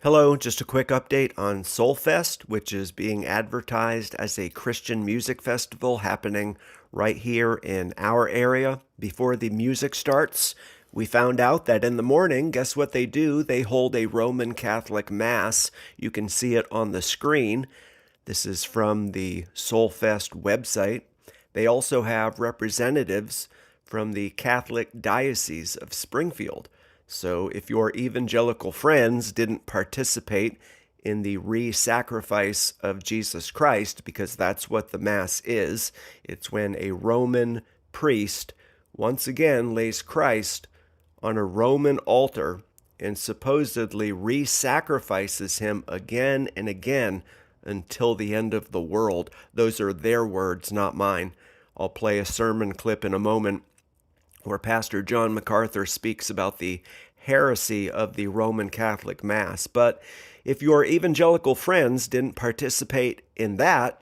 Hello, just a quick update on Soulfest, which is being advertised as a Christian music festival happening right here in our area. Before the music starts, we found out that in the morning, guess what they do? They hold a Roman Catholic Mass. You can see it on the screen. This is from the Soulfest website. They also have representatives from the Catholic Diocese of Springfield. So if your evangelical friends didn't participate in the re-sacrifice of Jesus Christ, because that's what the Mass is, it's when a Roman priest once again lays Christ on a Roman altar and supposedly re-sacrifices him again and again until the end of the world. Those are their words, not mine. I'll play a sermon clip in a moment where Pastor John MacArthur speaks about the heresy of the Roman Catholic Mass. But if your evangelical friends didn't participate in that,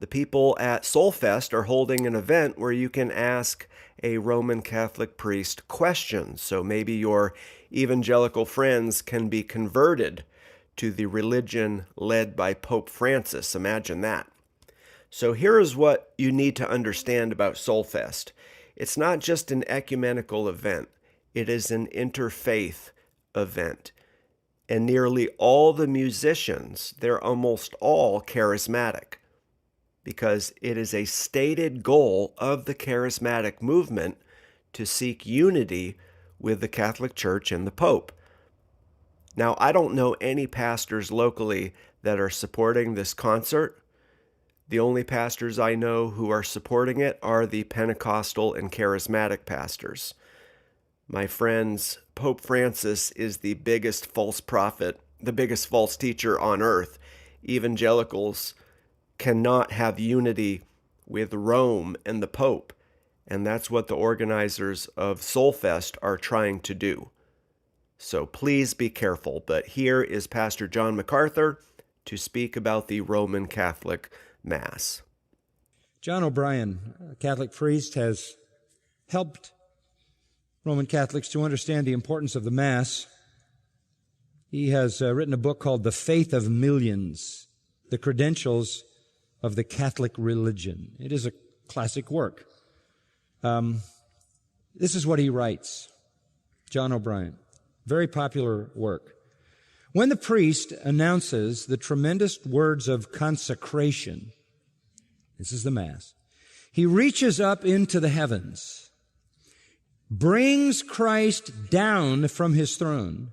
the people at Soulfest are holding an event where you can ask a Roman Catholic priest questions. So maybe your evangelical friends can be converted to the religion led by Pope Francis. Imagine that. So here is what you need to understand about Soulfest. It's not just an ecumenical event. It is an interfaith event. And nearly all the musicians, they're almost all charismatic, because it is a stated goal of the charismatic movement to seek unity with the Catholic Church and the Pope. Now, I don't know any pastors locally that are supporting this concert. The only pastors I know who are supporting it are the Pentecostal and charismatic pastors. My friends, Pope Francis is the biggest false prophet, the biggest false teacher on earth. Evangelicals cannot have unity with Rome and the Pope, and that's what the organizers of Soulfest are trying to do. So please be careful, but here is Pastor John MacArthur to speak about the Roman Catholic Mass. John O'Brien, a Catholic priest, has helped Roman Catholics to understand the importance of the Mass. He has written a book called The Faith of Millions, The Credentials of the Catholic Religion. It is a classic work. This is what he writes. John O'Brien, very popular work. When the priest announces the tremendous words of consecration, this is the Mass, he reaches up into the heavens, brings Christ down from his throne,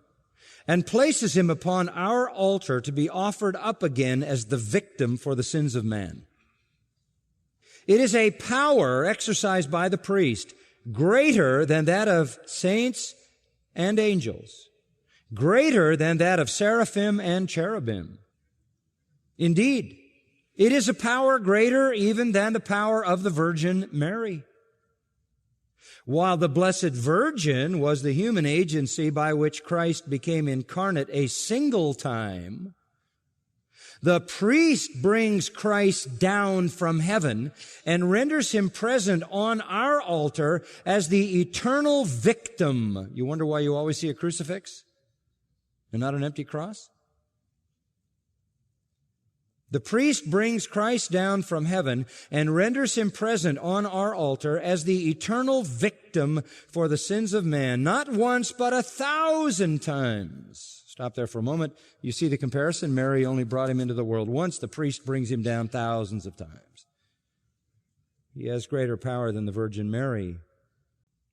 and places him upon our altar to be offered up again as the victim for the sins of man. It is a power exercised by the priest greater than that of saints and angels, greater than that of seraphim and cherubim. Indeed, it is a power greater even than the power of the Virgin Mary. While the Blessed Virgin was the human agency by which Christ became incarnate a single time, the priest brings Christ down from heaven and renders him present on our altar as the eternal victim. You wonder why you always see a crucifix and not an empty cross? The priest brings Christ down from heaven and renders him present on our altar as the eternal victim for the sins of man, not once, but 1,000 times. Stop there for a moment. You see the comparison? Mary only brought him into the world once. The priest brings him down thousands of times. He has greater power than the Virgin Mary.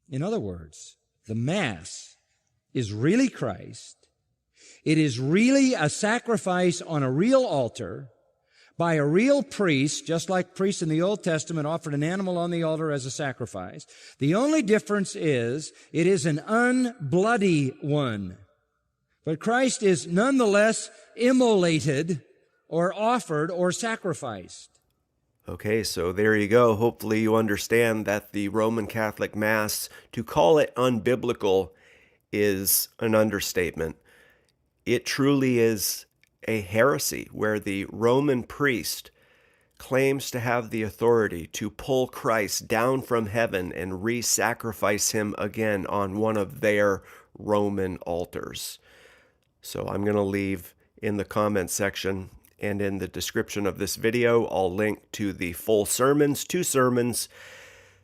In other words, the Mass is really Christ. It is really a sacrifice on a real altar by a real priest, just like priests in the Old Testament offered an animal on the altar as a sacrifice. The only difference is it is an unbloody one. But Christ is nonetheless immolated or offered or sacrificed. Okay, so there you go. Hopefully you understand that the Roman Catholic Mass, to call it unbiblical is an understatement. It truly is a heresy where the Roman priest claims to have the authority to pull Christ down from heaven and re-sacrifice him again on one of their Roman altars. So I'm going to leave in the comment section and in the description of this video, I'll link to the full sermons, 2 sermons,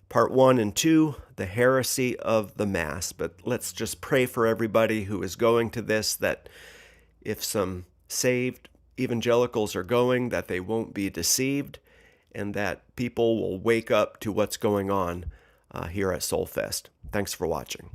part 1 and 2, the heresy of the Mass. But let's just pray for everybody who is going to this, that if some saved evangelicals are going, that they won't be deceived, and that people will wake up to what's going on here at Soulfest. Thanks for watching.